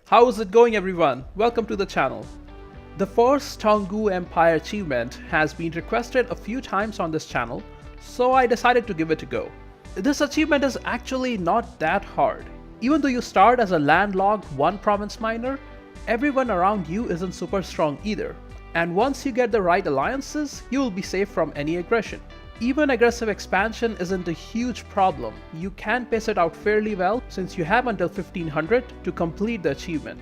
How's it going, everyone? Welcome to the channel. The first Toungoo Empire achievement has been requested a few times on this channel, so I decided to give it a go. This achievement is actually not that hard. Even though you start as a landlocked one province miner, everyone around you isn't super strong either. And once you get the right alliances, you will be safe from any aggression. Even aggressive expansion isn't a huge problem. You can pace it out fairly well since you have until 1500 to complete the achievement.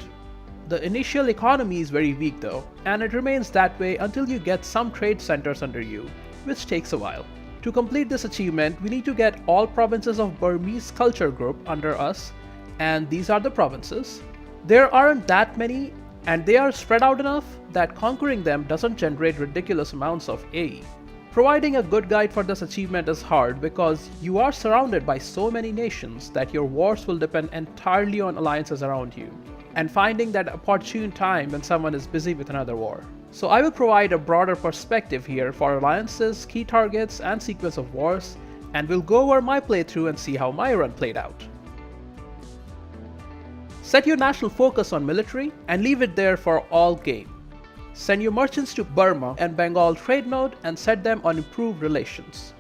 The initial economy is very weak though, and it remains that way until you get some trade centers under you, which takes a while. To complete this achievement, we need to get all provinces of Burmese culture group under us, and these are the provinces. There aren't that many, and they are spread out enough that conquering them doesn't generate ridiculous amounts of AE. Providing a good guide for this achievement is hard because you are surrounded by so many nations that your wars will depend entirely on alliances around you, and finding that opportune time when someone is busy with another war. So I will provide a broader perspective here for alliances, key targets, and sequence of wars, and we'll go over my playthrough and see how my run played out. Set your national focus on military and leave it there for all game. Send your merchants to Burma and Bengal trade node and set them on improved relations.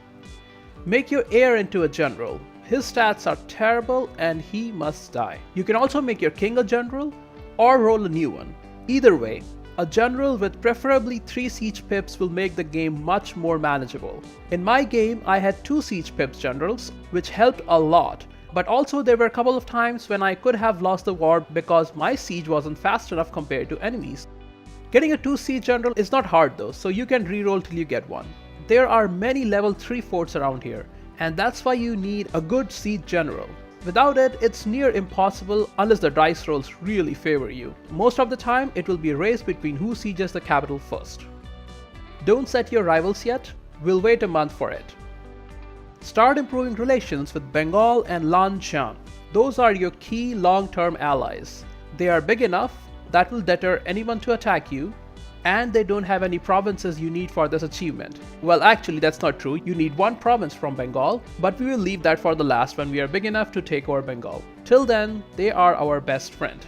Make your heir into a general. His stats are terrible and he must die. You can also make your king a general or roll a new one. Either way, a general with preferably 3 siege pips will make the game much more manageable. In my game, I had 2 siege pips generals, which helped a lot. But also there were a couple of times when I could have lost the war because my siege wasn't fast enough compared to enemies. Getting a 2 siege general is not hard though, so you can reroll till you get one. There are many level 3 forts around here, and that's why you need a good siege general. Without it, it's near impossible unless the dice rolls really favor you. Most of the time, it will be a race between who sieges the capital first. Don't set your rivals yet, we'll wait a month for it. Start improving relations with Bengal and Lanjiang. Those are your key long-term allies. They are big enough that will deter anyone to attack you, and they don't have any provinces you need for this achievement. Well, actually that's not true. You need 1 province from Bengal, but we will leave that for the last when we are big enough to take over Bengal. Till then, they are our best friend.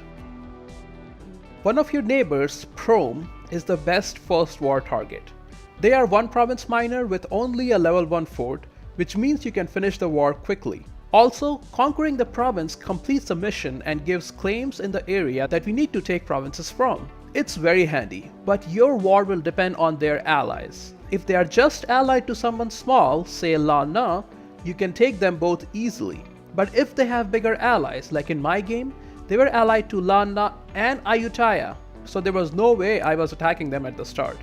One of your neighbors, Prom, is the best first war target. They are 1 province miner with only a level 1 fort, which means you can finish the war quickly. Also, conquering the province completes the mission and gives claims in the area that we need to take provinces from. It's very handy, but your war will depend on their allies. If they are just allied to someone small, say Lan Na, you can take them both easily. But if they have bigger allies, like in my game, they were allied to Lan Na and Ayutthaya, so there was no way I was attacking them at the start.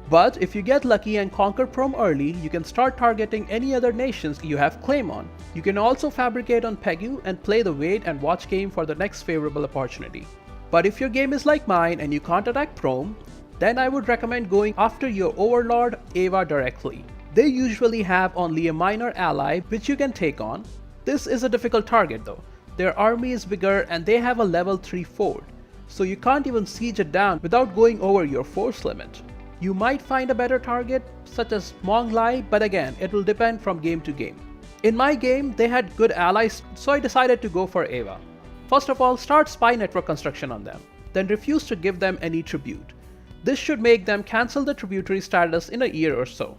But if you get lucky and conquer Prom early, you can start targeting any other nations you have claim on. You can also fabricate on Pegu and play the wait and watch game for the next favorable opportunity. But if your game is like mine and you can't attack Prom, then I would recommend going after your overlord Ava directly. They usually have only a minor ally which you can take on. This is a difficult target though. Their army is bigger and they have a level 3 fort, so you can't even siege it down without going over your force limit. You might find a better target such as Monglai, but again, it will depend from game to game. In my game, they had good allies, so I decided to go for Ava. First of all, start spy network construction on them, then refuse to give them any tribute. This should make them cancel the tributary status in a year or so.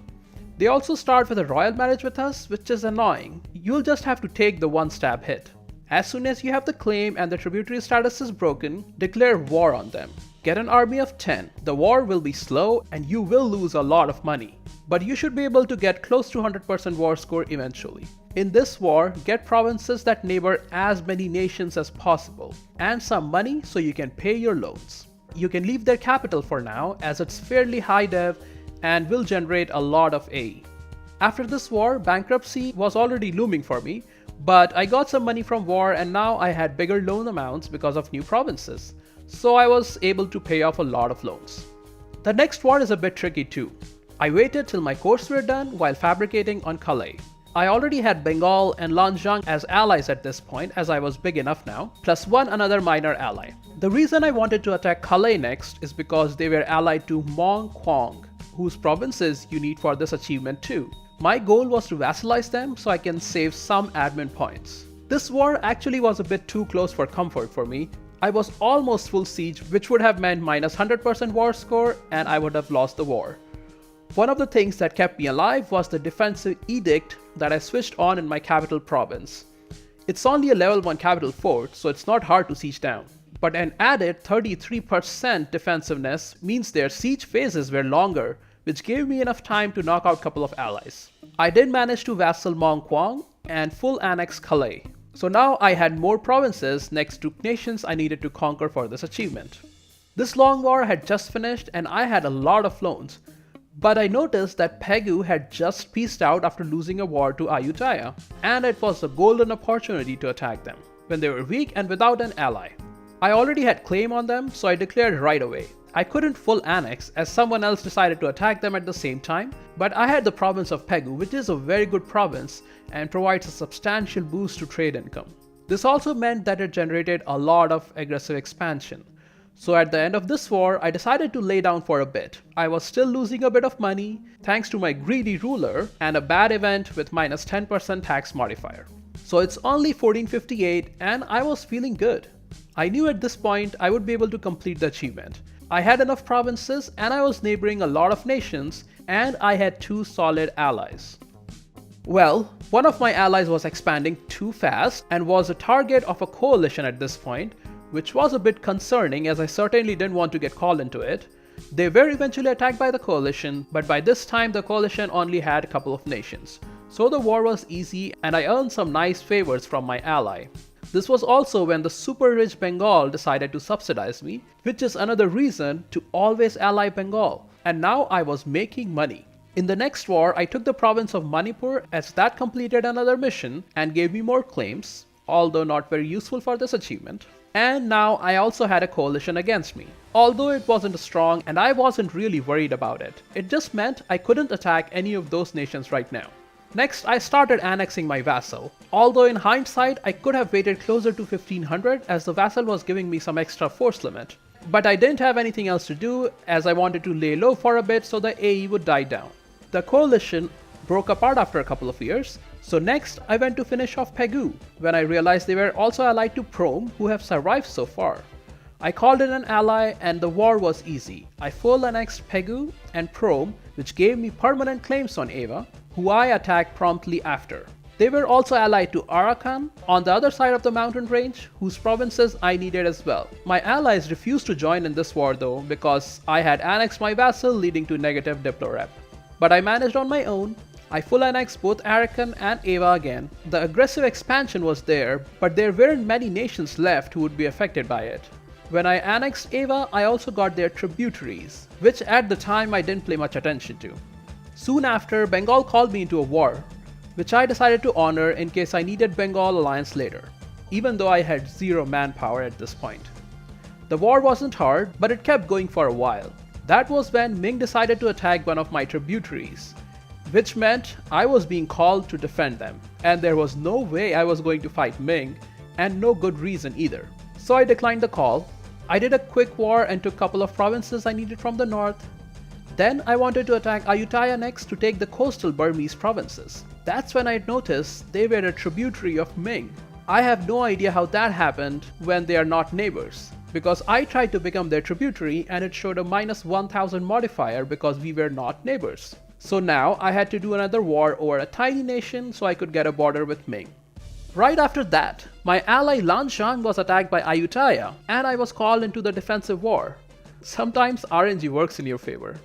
They also start with a royal marriage with us, which is annoying. You'll just have to take the 1 stab hit. As soon as you have the claim and the tributary status is broken, declare war on them. Get an army of 10. The war will be slow and you will lose a lot of money, but you should be able to get close to 100% war score eventually. In this war, get provinces that neighbor as many nations as possible, and some money so you can pay your loans. You can leave their capital for now as it's fairly high dev and will generate a lot of AE. After this war, bankruptcy was already looming for me, but I got some money from war and now I had bigger loan amounts because of new provinces. So I was able to pay off a lot of loans. The next war is a bit tricky too. I waited till my course were done while fabricating on Kalay. I already had Bengal and Lanjiang as allies at this point as I was big enough now, plus 1 another minor ally. The reason I wanted to attack Kalay next is because they were allied to Mong Quang, whose provinces you need for this achievement too. My goal was to vassalize them so I can save some admin points. This war actually was a bit too close for comfort for me. I was almost full siege, which would have meant minus 100% war score and I would have lost the war. One of the things that kept me alive was the defensive edict that I switched on in my capital province. It's only a level 1 capital fort, so it's not hard to siege down. But an added 33% defensiveness means their siege phases were longer, which gave me enough time to knock out a couple of allies. I did manage to vassal Mong Quang and full annex Calais. So now I had more provinces next to nations I needed to conquer for this achievement. This long war had just finished and I had a lot of loans. But I noticed that Pegu had just peaced out after losing a war to Ayutthaya, and it was a golden opportunity to attack them, when they were weak and without an ally. I already had claim on them, so I declared right away. I couldn't full annex as someone else decided to attack them at the same time, but I had the province of Pegu, which is a very good province and provides a substantial boost to trade income. This also meant that it generated a lot of aggressive expansion. So at the end of this war, I decided to lay down for a bit. I was still losing a bit of money thanks to my greedy ruler and a bad event with minus 10% tax modifier. So it's only 1458 and I was feeling good. I knew at this point I would be able to complete the achievement. I had enough provinces and I was neighboring a lot of nations and I had 2 solid allies. Well, one of my allies was expanding too fast and was a target of a coalition at this point, which was a bit concerning as I certainly didn't want to get called into it. They were eventually attacked by the coalition, but by this time the coalition only had a couple of nations. So the war was easy and I earned some nice favors from my ally. This was also when the super rich Bengal decided to subsidize me, which is another reason to always ally Bengal. And now I was making money. In the next war, I took the province of Manipur as that completed another mission and gave me more claims, although not very useful for this achievement. And now I also had a coalition against me. Although it wasn't strong and I wasn't really worried about it. It just meant I couldn't attack any of those nations right now. Next, I started annexing my vassal. Although in hindsight, I could have waited closer to 1500 as the vassal was giving me some extra force limit. But I didn't have anything else to do as I wanted to lay low for a bit so the AE would die down. The coalition broke apart after a couple of years. So next, I went to finish off Pegu, when I realized they were also allied to Prom, who have survived so far. I called in an ally and the war was easy. I full annexed Pegu and Prom, which gave me permanent claims on Ava, who I attacked promptly after. They were also allied to Arakan on the other side of the mountain range, whose provinces I needed as well. My allies refused to join in this war though, because I had annexed my vassal leading to negative Diplo rep. But I managed on my own. I full annexed both Arakan and Ava again. The aggressive expansion was there, but there weren't many nations left who would be affected by it. When I annexed Ava, I also got their tributaries, which at the time I didn't pay much attention to. Soon after, Bengal called me into a war, which I decided to honor in case I needed Bengal alliance later, even though I had 0 manpower at this point. The war wasn't hard, but it kept going for a while. That was when Ming decided to attack one of my tributaries, which meant I was being called to defend them, and there was no way I was going to fight Ming, and no good reason either. So I declined the call. I did a quick war and took a couple of provinces I needed from the north. Then I wanted to attack Ayutthaya next to take the coastal Burmese provinces. That's when I noticed they were a tributary of Ming. I have no idea how that happened when they are not neighbors, because I tried to become their tributary and it showed a minus 1000 modifier because we were not neighbors. So now I had to do another war over a tiny nation so I could get a border with Ming. Right after that, my ally Lanzhang was attacked by Ayutthaya and I was called into the defensive war. Sometimes RNG works in your favor.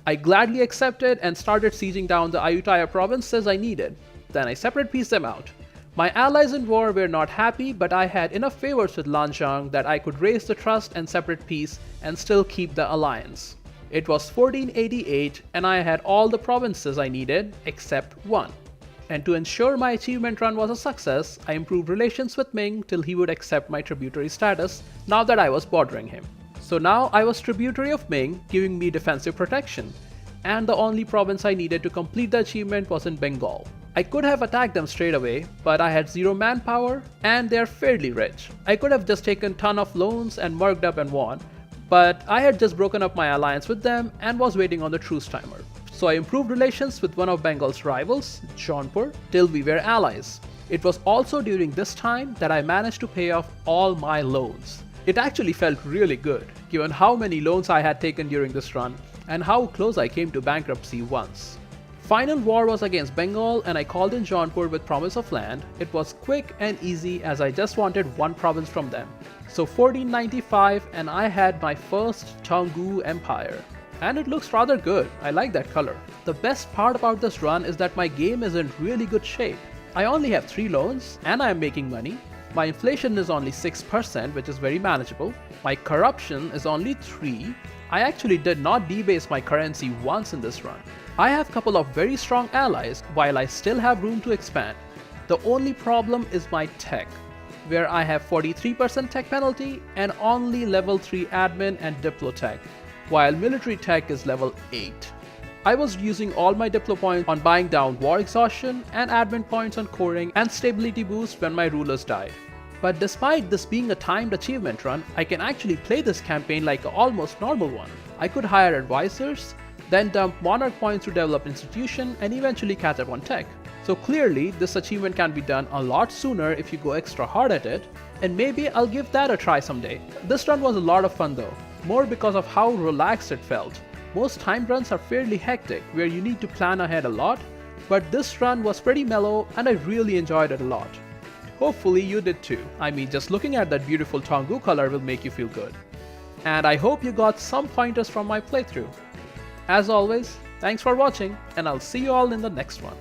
I gladly accepted and started sieging down the Ayutthaya provinces I needed. Then I separate pieced them out. My allies in war were not happy, but I had enough favors with Lanzhang that I could raise the trust and separate peace and still keep the alliance. It was 1488 and I had all the provinces I needed except one. And to ensure my achievement run was a success, I improved relations with Ming till he would accept my tributary status now that I was bordering him. So now I was tributary of Ming, giving me defensive protection, and the only province I needed to complete the achievement was in Bengal. I could have attacked them straight away, but I had 0 manpower and they're fairly rich. I could have just taken a ton of loans and worked up and won, but I had just broken up my alliance with them and was waiting on the truce timer. So I improved relations with one of Bengal's rivals, Jaunpur, till we were allies. It was also during this time that I managed to pay off all my loans. It actually felt really good, given how many loans I had taken during this run and how close I came to bankruptcy once. Final war was against Bengal and I called in Jaunpur with promise of land. It was quick and easy as I just wanted one province from them. So 1495 and I had my first Toungoo Empire. And it looks rather good, I like that color. The best part about this run is that my game is in really good shape. I only have 3 loans and I am making money. My inflation is only 6%, which is very manageable. My corruption is only 3. I actually did not debase my currency once in this run. I have a couple of very strong allies while I still have room to expand. The only problem is my tech, where I have 43% tech penalty and only level 3 admin and diplo tech, while military tech is level 8. I was using all my diplo points on buying down war exhaustion and admin points on coring and stability boost when my rulers died. But despite this being a timed achievement run, I can actually play this campaign like an almost normal one. I could hire advisors, then dump monarch points to develop institution and eventually catch up on tech. So clearly this achievement can be done a lot sooner if you go extra hard at it, and maybe I'll give that a try someday. This run was a lot of fun though, more because of how relaxed it felt. Most timed runs are fairly hectic where you need to plan ahead a lot, but this run was pretty mellow and I really enjoyed it a lot. Hopefully you did too. I mean, just looking at that beautiful Taungu color will make you feel good. And I hope you got some pointers from my playthrough. As always, thanks for watching and I'll see you all in the next one.